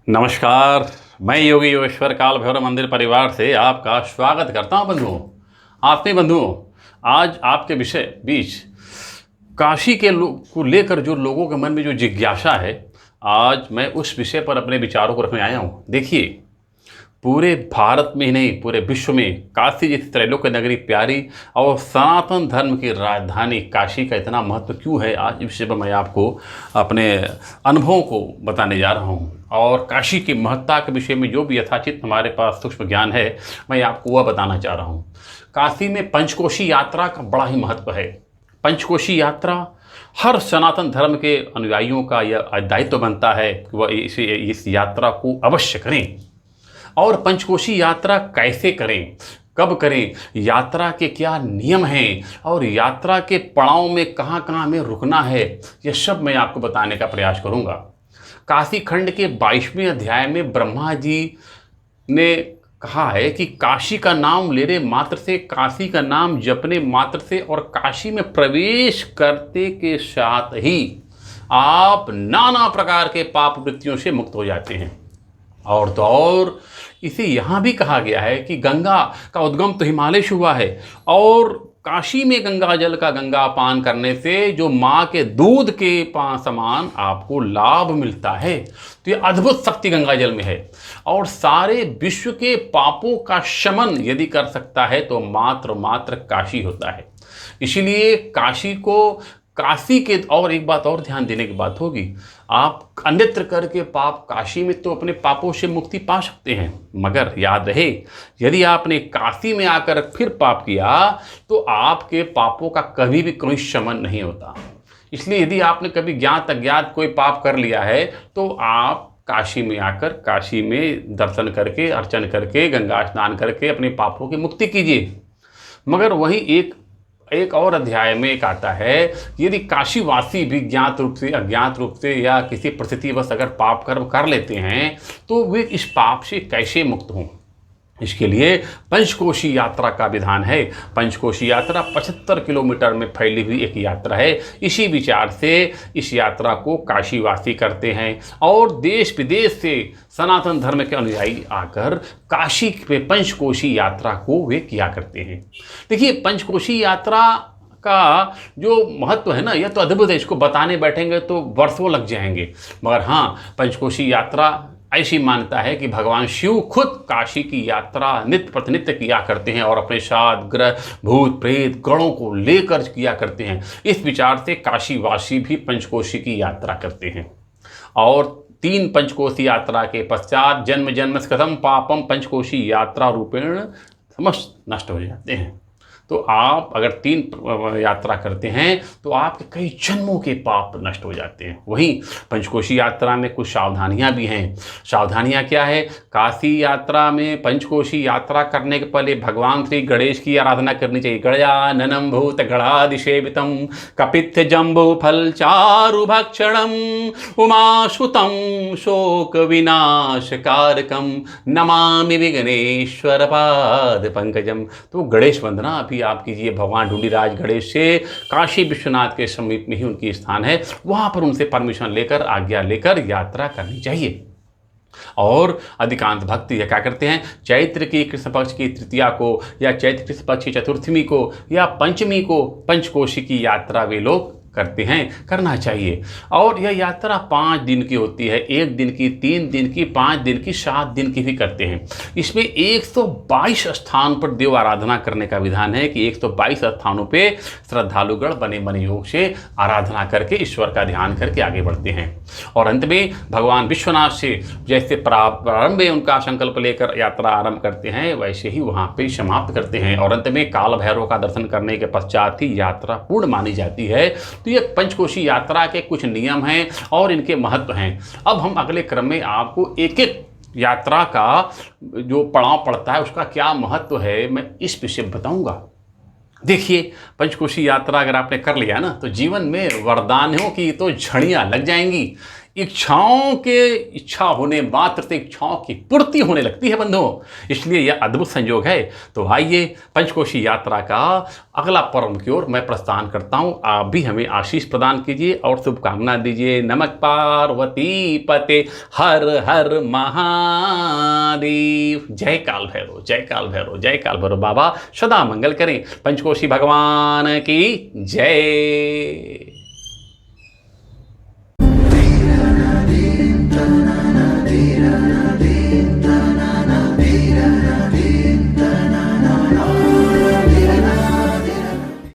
नमस्कार। मैं योगी योगेश्वर काल भैरव मंदिर परिवार से आपका स्वागत करता हूं बंधुओं। आत्मीय बंधुओं, आज आपके विषय बीच काशी के को लेकर जो लोगों के मन में जो जिज्ञासा है, आज मैं उस विषय पर अपने विचारों को रखने आया हूं। देखिए, पूरे भारत में ही नहीं, पूरे विश्व में काशी जैसी त्रैलोक्य नगरी प्यारी और सनातन धर्म की राजधानी काशी का इतना महत्व क्यों है, आज इस विषय पर मैं आपको अपने अनुभवों को बताने जा रहा हूँ। और काशी की महत्ता के विषय में जो भी यथाचित हमारे पास सूक्ष्म ज्ञान है, मैं आपको वह बताना चाह रहा हूँ। काशी में पंचकोशी यात्रा का बड़ा ही महत्व है। पंचकोशी यात्रा हर सनातन धर्म के अनुयायियों का यह दायित्व बनता है कि वह इस यात्रा को अवश्य करें। और पंचकोशी यात्रा कैसे करें, कब करें, यात्रा के क्या नियम हैं और यात्रा के पड़ाव में कहाँ कहाँ हमें रुकना है, यह सब मैं आपको बताने का प्रयास करूँगा। काशी खंड के 22वें अध्याय में ब्रह्मा जी ने कहा है कि काशी का नाम लेने मात्र से, काशी का नाम जपने मात्र से और काशी में प्रवेश करते के साथ ही आप नाना प्रकार के पाप वृत्तियों से मुक्त हो जाते हैं। और तो और इसे यहाँ भी कहा गया है कि गंगा का उद्गम तो हिमालय से हुआ है और काशी में गंगा जल का गंगा पान करने से जो माँ के दूध के समान आपको लाभ मिलता है। तो ये अद्भुत शक्ति गंगा जल में है और सारे विश्व के पापों का शमन यदि कर सकता है तो मात्र काशी होता है। इसीलिए काशी को, काशी के, और एक बात और ध्यान देने की बात होगी, आप अन्यत्र करके पाप काशी में तो अपने पापों से मुक्ति पा सकते हैं, मगर याद रहे यदि आपने काशी में आकर फिर पाप किया तो आपके पापों का कभी भी कोई शमन नहीं होता। इसलिए यदि आपने कभी ज्ञात अज्ञात कोई पाप कर लिया है तो आप काशी में आकर, काशी में दर्शन करके, अर्चन करके, गंगा स्नान करके अपने पापों की मुक्ति कीजिए। मगर वहीं एक और अध्याय में एक आता है, यदि काशीवासी भी ज्ञात रूप से, अज्ञात रूप से या किसी परिस्थितिवश अगर पाप कर्म कर लेते हैं तो वे इस पाप से कैसे मुक्त हों। इसके लिए पंचकोशी यात्रा का विधान है। पंचकोशी यात्रा 75 किलोमीटर में फैली हुई एक यात्रा है। इसी विचार से इस यात्रा को काशीवासी करते हैं और देश विदेश से सनातन धर्म के अनुयायी आकर काशी में पंचकोशी यात्रा को वे किया करते हैं। देखिए, पंचकोशी यात्रा का जो महत्व है ना, यह तो अद्भुत है। इसको बताने बैठेंगे तो वर्षों लग जाएंगे। मगर हाँ, पंचकोशी यात्रा ऐसी मान्यता है कि भगवान शिव खुद काशी की यात्रा नित्य प्रतिनित्य किया करते हैं और अपने साथ ग्रह, भूत, प्रेत, गणों को लेकर किया करते हैं। इस विचार से काशीवासी भी पंचकोशी की यात्रा करते हैं। और 3 पंचकोशी यात्रा के पश्चात जन्म जन्मस्कृतं पापम पंचकोशी यात्रा रूपेण समस्त नष्ट हो जाते हैं। तो आप अगर 3 यात्रा करते हैं तो आपके कई जन्मों के पाप नष्ट हो जाते हैं। वहीं पंचकोशी यात्रा में कुछ सावधानियां भी हैं। सावधानियां क्या है? काशी यात्रा में पंचकोशी यात्रा करने के पहले भगवान श्री गणेश की आराधना करनी चाहिए। गजाननं भूत गणाधिसेवितं कपित्थ जम्बू फल चारु भक्षणम उमासुतं शोक विनाशकारकम नमामि विघ्नेश्वर पाद पंकजम। तो गणेश वंदना भी आप कीजिए। भगवान ढूंढीराज गणेश से काशी विश्वनाथ के समीप में ही उनकी स्थान है, वहां पर उनसे परमिशन लेकर, आज्ञा लेकर यात्रा करनी चाहिए। और अधिकांश भक्त यह क्या करते हैं, चैत्र की कृष्ण पक्ष की तृतीया को या चैत्र कृष्ण पक्ष की चतुर्थी को या पंचमी को पंचकोशी की यात्रा वे लोग करते हैं, करना चाहिए। और यह यात्रा 5 दिन की होती है, 1 दिन की, 3 दिन की, 5 दिन की, 7 दिन की भी करते हैं। इसमें 122 स्थान पर देव आराधना करने का विधान है कि 122 स्थानों पे श्रद्धालुगण बने मन योग से आराधना करके ईश्वर का ध्यान करके आगे बढ़ते हैं। और अंत में भगवान विश्वनाथ से जैसे प्रारंभ में उनका संकल्प लेकर यात्रा आरंभ करते हैं, वैसे ही वहाँ पे समाप्त करते हैं। और अंत में काल भैरव का दर्शन करने के पश्चात ही यात्रा पूर्ण मानी जाती है। तो ये पंचकोशी यात्रा के कुछ नियम हैं और इनके महत्व हैं। अब हम अगले क्रम में आपको एक एक यात्रा का जो पड़ाव पड़ता है उसका क्या महत्व है, मैं इस विषय बताऊंगा। देखिए, पंचकोशी यात्रा अगर आपने कर लिया ना तो जीवन में वरदानों की तो झड़ियाँ लग जाएंगी। इच्छाओं के इच्छा होने मात्र से इच्छाओं की पूर्ति होने लगती है बंधुओं। इसलिए यह अद्भुत संयोग है। तो आइए पंचकोशी यात्रा का अगला पर्व की ओर मैं प्रस्थान करता हूं। आप भी हमें आशीष प्रदान कीजिए और शुभकामना दीजिए। नमः पार्वती पते हर हर महादेव। जय काल भैरव, जय काल भैरव, जय काल भैरव। बाबा सदा मंगल करें। पंचकोशी भगवान की जय।